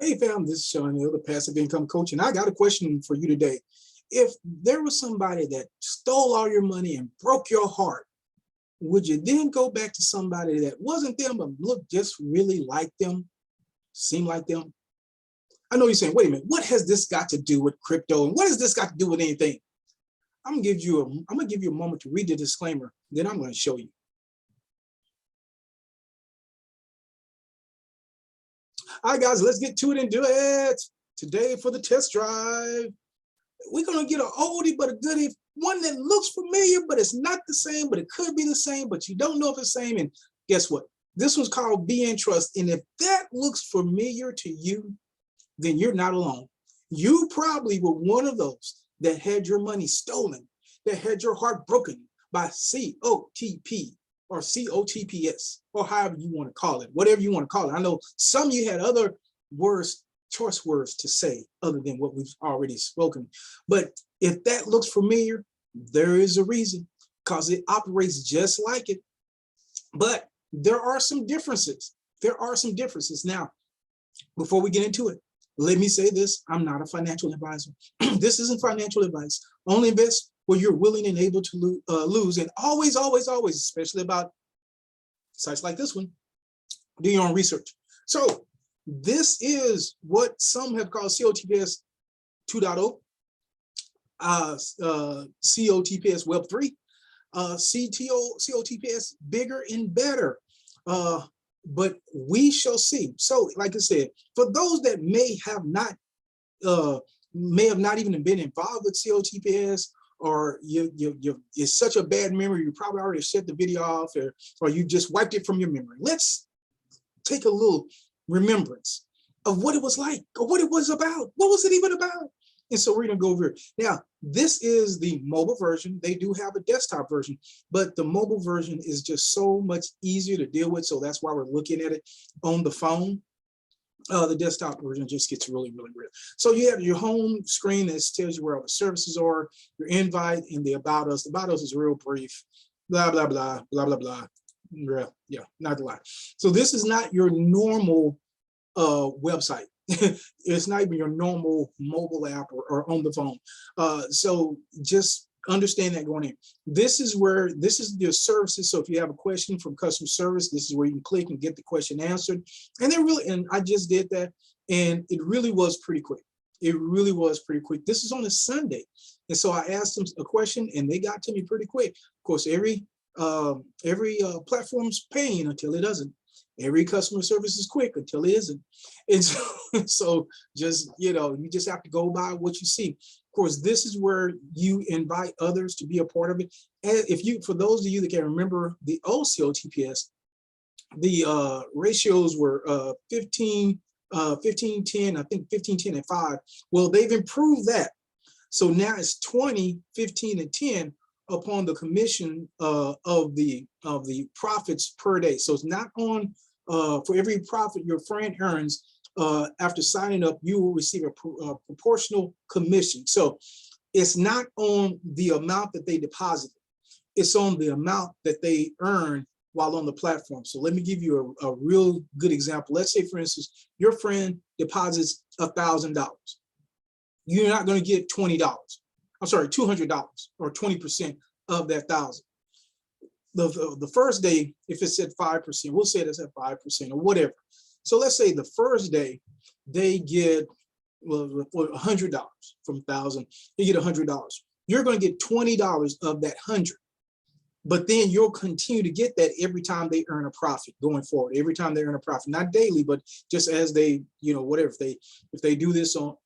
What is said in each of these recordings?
Hey fam, this is Sean Hill, the Passive Income Coach, and I got a question for you today. If there was somebody that stole all your money and broke your heart, would you then go back to somebody that wasn't them but looked just really like them, seemed like them? I know you're saying, wait a minute, what has this got to do with crypto? And what has this got to do with anything? I'm gonna give you a moment to read the disclaimer, then I'm gonna show you. All right, guys, let's get to it and do it. Today for the test drive, we're gonna get an oldie but a goodie, one that looks familiar, but it's not the same, but it could be the same, but you don't know if it's the same. And guess what? This one's called BNTrust. And if that looks familiar to you, then you're not alone. You probably were one of those that had your money stolen, that had your heart broken by COTP or COTPS, or however you want to call it, whatever you want to call it. I know some of you had other words, choice words to say other than what we've already spoken. But if that looks familiar, there is a reason, because it operates just like it. But there are some differences. There are some differences. Now, before we get into it, let me say this: I'm not a financial advisor. This isn't financial advice. Only invest where you're willing and able to lose. And always, always, always, especially about sites like this one, do your own research. So this is what some have called COTPS 2.0, COTPS Web 3, COTPS bigger and better. But we shall see. So, like I said, for those that may have not even been involved with COTPS, or it's such a bad memory, you probably already shut the video off, or you just wiped it from your memory. Let's take a little remembrance of what it was like, or what it was about. What was it even about? And so we're gonna go over here. Now, this is the mobile version. They do have a desktop version, but the mobile version is just so much easier to deal with. So that's why we're looking at it on the phone. The desktop version just gets really, really real. So you have your home screen that tells you where all the services are, your invite, and the about us. The about us is real brief, blah, blah, blah, blah, blah, blah. Yeah, not a lot. So this is not your normal website. It's not even your normal mobile app or on the phone. So just understand that going in. This is your services. So if you have a question from customer service, this is where you can click and get the question answered. And I just did that, and it really was pretty quick. It really was pretty quick. This is on a Sunday, and so I asked them a question, and they got to me pretty quick. Of course, every platform's paying until it doesn't. Every customer service is quick until it isn't. And so just, you just have to go by what you see. Of course, this is where you invite others to be a part of it. And for those of you that can remember the old COTPS, the ratios were 15, 15, 10, I think 15, 10, and 5. Well, they've improved that. So now it's 20, 15, and 10 upon the commission of the profits per day. So it's not on for every profit your friend earns after signing up, you will receive a proportional commission. So it's not on the amount that they deposited, it's on the amount that they earn while on the platform. So let me give you a real good example. Let's say, for instance, your friend deposits $1,000. You're not going to get $20. I'm sorry, $200 or 20% of that 1,000. The first day, if it's at 5%, we'll say it's at 5% or whatever. So let's say the first day they get $100 from 1,000. You get $100. You're going to get $20 of that 100. But then you'll continue to get that every time they earn a profit going forward. Every time they earn a profit, not daily, but just as they, whatever. If they do this on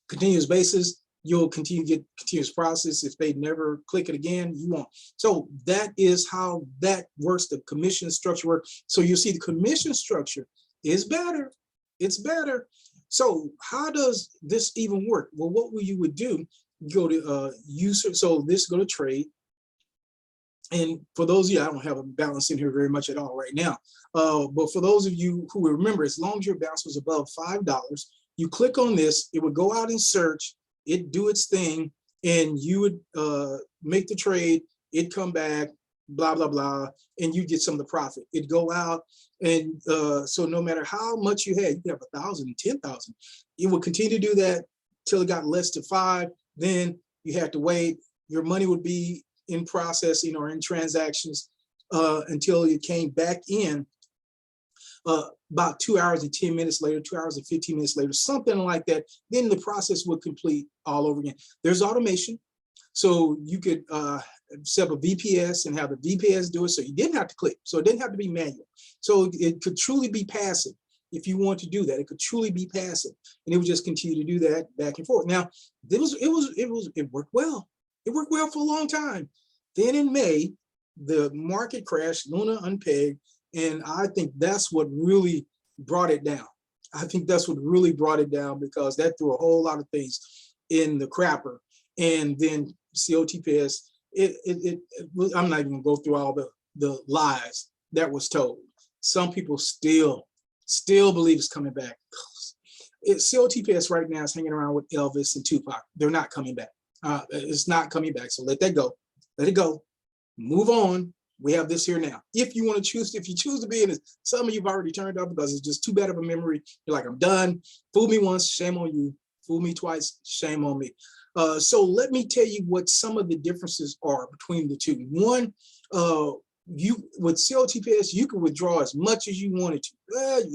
continuous basis, you'll continue to get continuous process. If they never click it again, you won't. So that is how that works. The commission structure works. So you see the commission structure is better. It's better. So how does this even work? Well, what you would do, go to user. So this go to trade. And for those of you, I don't have a balance in here very much at all right now. But for those of you who remember, as long as your balance was above $5, you click on this, it would go out and search, it do its thing, and you would make the trade, it come back, blah, blah, blah, and you get some of the profit. It'd go out, and so no matter how much you had, you have 1,000, 10,000. It would continue to do that till it got less to 5. Then you had to wait. Your money would be in processing or in transactions until it came back in about 2 hours and 10 minutes later, 2 hours and 15 minutes later, something like that. Then the process would complete all over again. There's automation. So you could set up a VPS and have the VPS do it, so you didn't have to click. So it didn't have to be manual. So it could truly be passive if you want to do that. It could truly be passive, and it would just continue to do that back and forth. Now, it worked well. It worked well for a long time. Then in May, the market crashed, Luna unpegged, and I think that's what really brought it down. I think that's what really brought it down, because that threw a whole lot of things in the crapper. And then COTPS, I'm not even gonna go through all the lies that was told. Some people still believe it's coming back. COTPS right now is hanging around with Elvis and Tupac. They're not coming back. It's not coming back. So let that go. Let it go. Move on. We have this here now. If you want to choose, if you choose to be in it, some of you've already turned up because it's just too bad of a memory. You're like, I'm done. Fool me once, shame on you. Fool me twice, shame on me. So let me tell you what some of the differences are between the two. One, with COTPS, you can withdraw as much as you wanted to,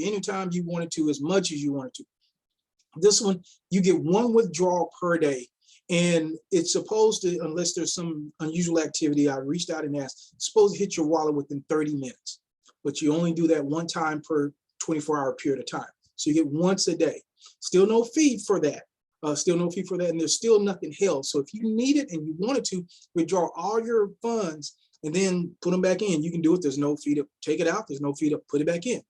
anytime you wanted to, as much as you wanted to. This one, you get one withdrawal per day, and it's supposed to, unless there's some unusual activity, I reached out and asked, it's supposed to hit your wallet within 30 minutes, but you only do that one time per 24-hour period of time. So you get once a day. Still no fee for that. Still no fee for that, and there's still nothing held. So if you need it and you wanted to withdraw all your funds and then put them back in, you can do it. There's no fee to take it out. There's no fee to put it back in.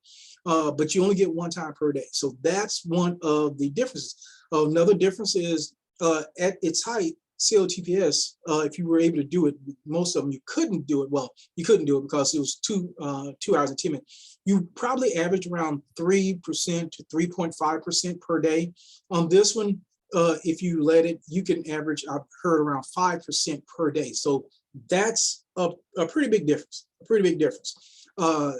But you only get one time per day. So that's one of the differences. Another difference is at its height, COTPS, if you were able to do it, most of them you couldn't do it. Well, you couldn't do it because it was 2 hours and 10 minutes. You probably average around 3% to 3.5% per day. On this one, if you let it, you can average, I've heard, around 5% per day. So that's a pretty big difference,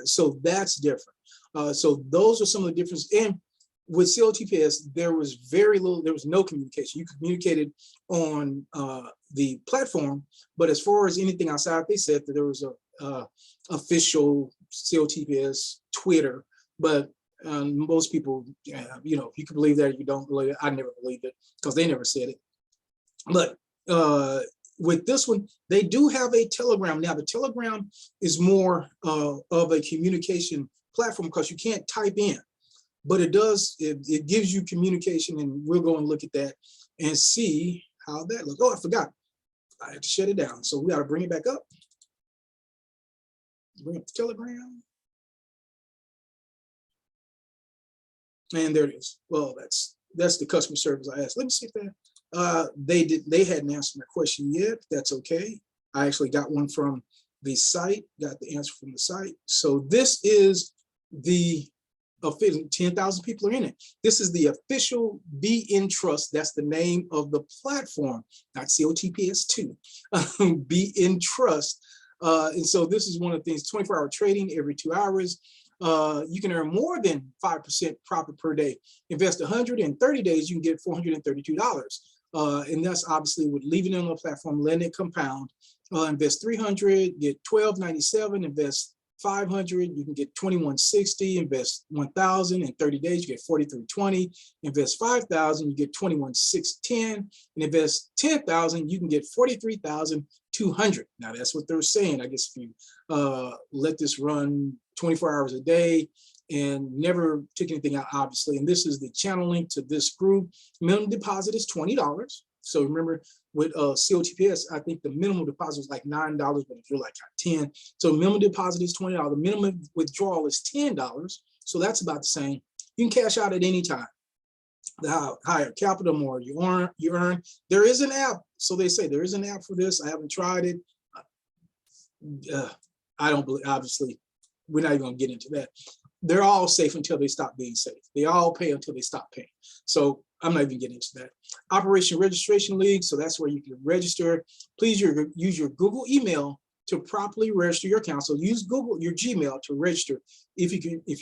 so that's different. So those are some of the differences. And with COTPS, there was very little, there was no communication. You communicated on the platform, but as far as anything outside, they said that there was a official COTPS Twitter, but most people, you know, you can believe that, if you don't believe it. I never believed it because they never said it. But with this one, they do have a Telegram. Now, the Telegram is more of a communication platform because you can't type in, but it does, it gives you communication, and we'll go and look at that and see how that looks. Oh, I forgot. I had to shut it down. So we got to bring it back up. Bring up the Telegram. And there it is. Well, that's the customer service I asked. Let me see if that they hadn't answered my question yet. That's okay. I actually got one from the site, got the answer from the site. So this is the official, 10,000 people are in it. This is the official BNTrust. That's the name of the platform, not COTPS 2, BNTrust. And so this is one of the things, 24-hour trading every 2 hours. You can earn more than 5% profit per day. Invest 100 in 30 days, you can get $432. And that's obviously with leaving it on the platform, letting it compound. Invest 300, get $12.97. Invest 500, you can get $21.60. Invest 1,000 in 30 days, you get $43.20. Invest 5,000, you get $21,610. And invest 10,000, you can get $43,200. Now that's what they're saying. I guess if you let this run 24 hours a day and never took anything out, obviously. And this is the channel link to this group. Minimum deposit is $20. So remember, with COTPS, I think the minimum deposit was like $9, but if you're like 10, so minimum deposit is $20. The minimum withdrawal is $10. So that's about the same. You can cash out at any time. The higher capital, more you earn. There is an app. So they say there is an app for this. I haven't tried it. I don't believe, obviously, we're not even gonna get into that. They're all safe until they stop being safe. They all pay until they stop paying. So I'm not even getting into that. Operation Registration League, so that's where you can register. Please use your Google email to properly register your account. So use Google, your Gmail to register. If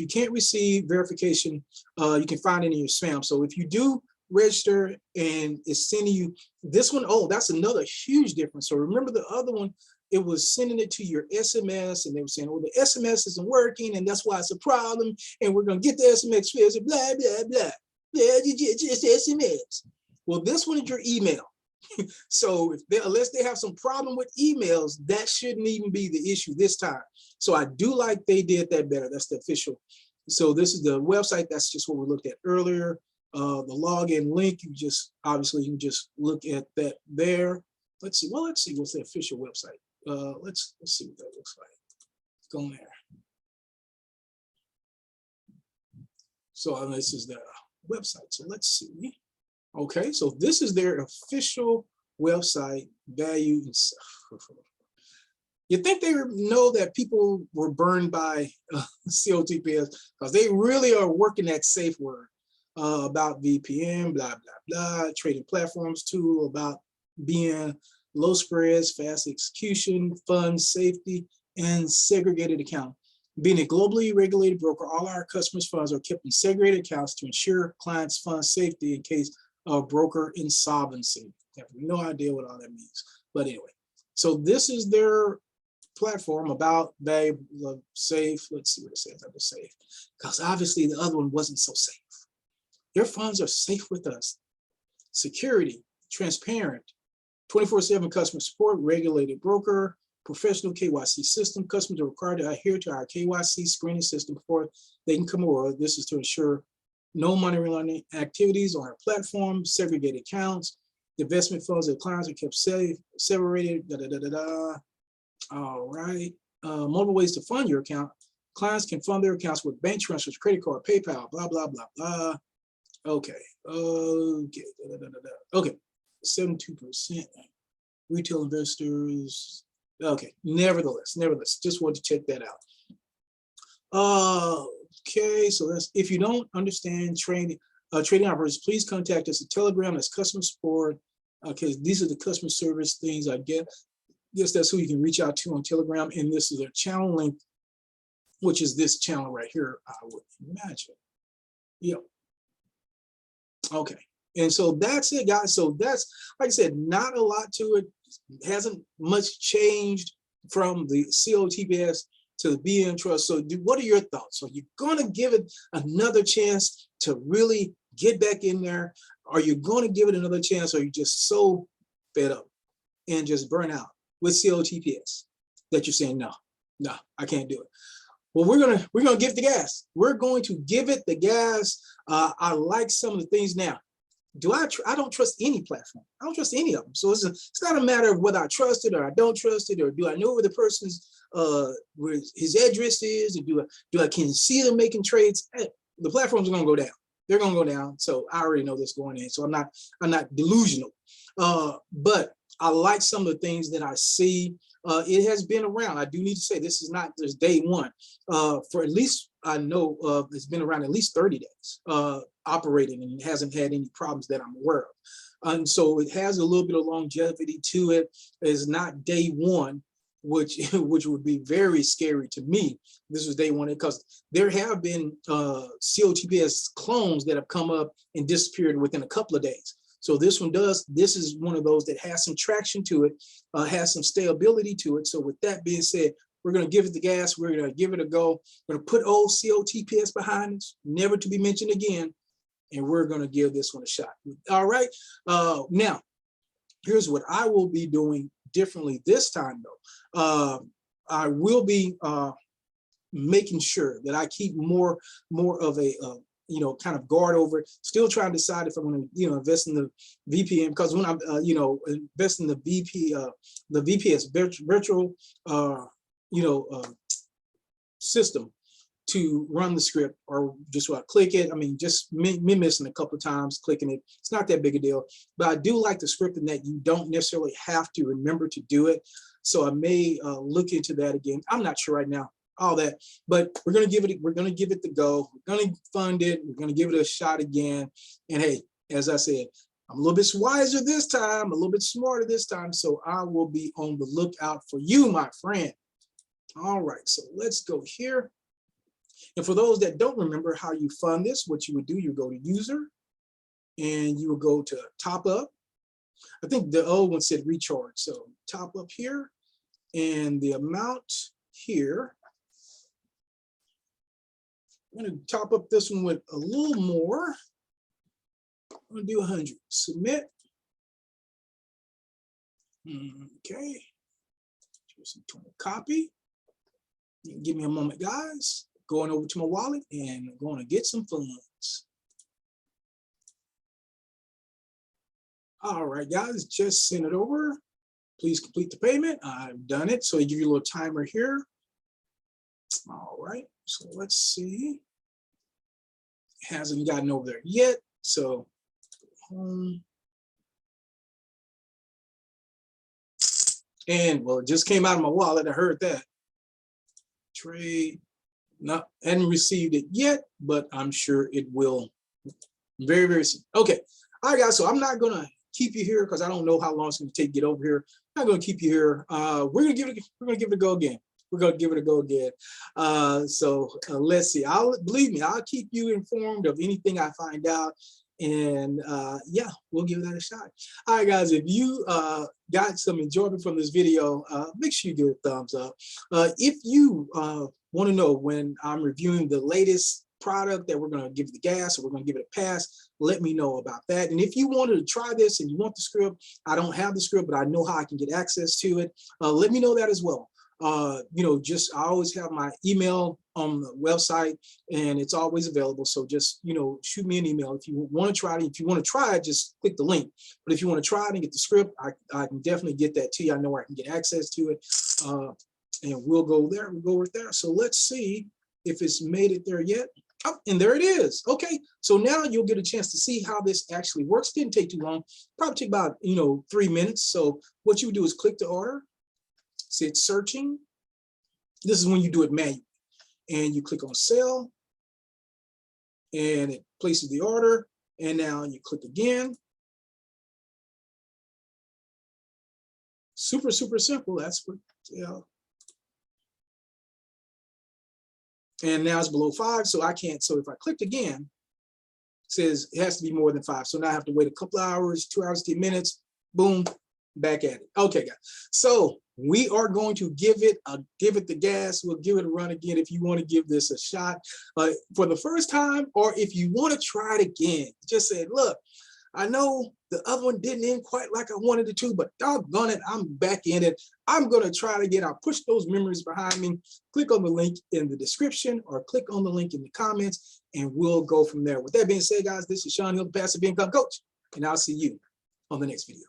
you can't receive verification, you can find it in your spam. So if you do register and it's sending you this one, oh, that's another huge difference. So remember the other one, it was sending it to your SMS, and they were saying, well, the SMS isn't working, and that's why it's a problem, and we're going to get the SMS fixed, blah, blah, blah. Yeah, just SMS. Well, this one is your email. So unless they have some problem with emails, that shouldn't even be the issue this time. So I do like they did that better. That's the official. So this is the website. That's just what we looked at earlier. The login link, you just look at that there. Let's see. Well, let's see what's the official website. Let's see what that looks like. Let's go in there. So this is the website. So let's see. Okay, so this is their official website, value and stuff. You think they know that people were burned by COTPS, because they really are working that safe word about VPN, blah, blah, blah, trading platforms tool, about being low spreads, fast execution, funds, safety, and segregated account. Being a globally regulated broker, all our customers' funds are kept in segregated accounts to ensure clients' funds safety in case of broker insolvency. I have no idea what all that means. But anyway, so this is their platform about value, safe. Let's see what it says under safe, because obviously the other one wasn't so safe. Your funds are safe with us. Security, transparent, 24/7 customer support, regulated broker, professional KYC system. Customers are required to adhere to our KYC screening system before they can come over. This is to ensure no money laundering activities on our platform, segregated accounts. The investment funds of clients are kept safe, separated, da, da, da, da, da. All right. Multiple ways to fund your account. Clients can fund their accounts with bank transfers, credit card, PayPal, blah, blah, blah, blah. Okay. Okay. Da, da, da, da. Okay. 72%. Retail investors. Okay. Nevertheless, just wanted to check that out. Okay. So that's, if you don't understand trading operators, please contact us at Telegram. That's customer support. Okay. These are the customer service things I get. Yes, that's who you can reach out to on Telegram. And this is a channel link, which is this channel right here, I would imagine. Yep. Okay. And so that's it, guys. So that's, like I said, not a lot to it. Hasn't much changed from the COTPS to the BNTrust. So what are your thoughts? So you're going to give it another chance to really get back in there? Are you going to give it another chance? Or are you just so fed up and just burn out with COTPS that you're saying, no, I can't do it? Well, we're gonna give it the gas. We're going to give it the gas. I like some of the things now. I don't trust any platform. I don't trust any of them. So it's not a matter of whether I trust it or I don't trust it, or do I know where the person's where his address is, or do I can see them making trades? Hey, the platforms are gonna go down. They're gonna go down. So I already know this going in. So I'm not delusional. But I like some of the things that I see. It has been around. I do need to say this is not just day one. For at least I know it's been around at least 30 days operating, and it hasn't had any problems that I'm aware of. And so it has a little bit of longevity to it. It's not day one, which would be very scary to me. This was day one, because there have been COTPS clones that have come up and disappeared within a couple of days. So this is one of those that has some traction to it, has some stability to it. So with that being said, we're going to give it the gas. We're going to give it a go. We're going to put old COTPS behind us, never to be mentioned again. And we're going to give this one a shot. All right. Now, here's what I will be doing differently this time, though. I will be making sure that I keep more of a kind of guard over it. Still trying to decide if I'm going to, invest in the VPN, because when I'm, invest in the VPS virtual, system to run the script, or just click it. I mean, just me missing a couple of times clicking it. It's not that big a deal, but I do like the script in that you don't necessarily have to remember to do it. So I may look into that again. I'm not sure right now, all that, but we're going to give it the go. We're going to fund it. We're going to give it a shot again. And hey, as I said, I'm a little bit wiser this time, a little bit smarter this time, so I will be on the lookout for you, my friend. All right, so let's go here. And for those that don't remember how you fund this, what you would do, you go to user and you will go to top up. I think the old one said recharge. So top up here and the amount here. I'm going to top up this one with a little more. I'm going to do 100. Submit. Okay. Just copy. Give me a moment, guys. Going over to my wallet and I'm going to get some funds. All right, guys, just send it over. Please complete the payment. I've done it. So I give you a little timer here. All right, so let's see. It hasn't gotten over there yet. So home. And well, it just came out of my wallet. I heard that. Trade. No, hadn't received it yet, but I'm sure it will very, very soon. Okay. All right, guys. So I'm not gonna keep you here because I don't know how long it's gonna take to get over here. I'm not gonna keep you here. We're gonna give it a go again. We're gonna give it a go again. Let's see. Believe me, I'll keep you informed of anything I find out. And yeah, we'll give that a shot. All right, guys, if you got some enjoyment from this video, make sure you give it a thumbs up. If you want to know when I'm reviewing the latest product that we're going to give the gas or we're going to give it a pass, let me know about that. And if you wanted to try this and you want the script, I don't have the script, but I know how I can get access to it. Let me know that as well. You know, I always have my email on the website and it's always available. So just, you know, shoot me an email if you want to try it. If you want to try it, just click the link. But if you want to try it and get the script, I can definitely get that to you. I know where I can get access to it. And we'll go there. We'll go right there. So let's see if it's made it there yet. Oh, and there it is. Okay. So now you'll get a chance to see how this actually works. Didn't take too long. Probably take about, 3 minutes. So what you do is click the order. Say it's searching. This is when you do it manually. And you click on sell. And it places the order. And now you click again. Super, super simple. That's what, and now it's below 5, so I can't. So if I clicked again, it says it has to be more than 5. So now I have to wait a couple hours, 2 hours, 10 minutes, boom, back at it. Okay, guys. So we are going to give it the gas. We'll give it a run again if you want to give this a shot for the first time, or if you want to try it again. Just say, look, I know the other one didn't end quite like I wanted it to, but doggone it, I'm back in it. I'm going to try it again. I'll push those memories behind me. Click on the link in the description or click on the link in the comments, and we'll go from there. With that being said, guys, this is Sean Hill, the Passive Income Coach, and I'll see you on the next video.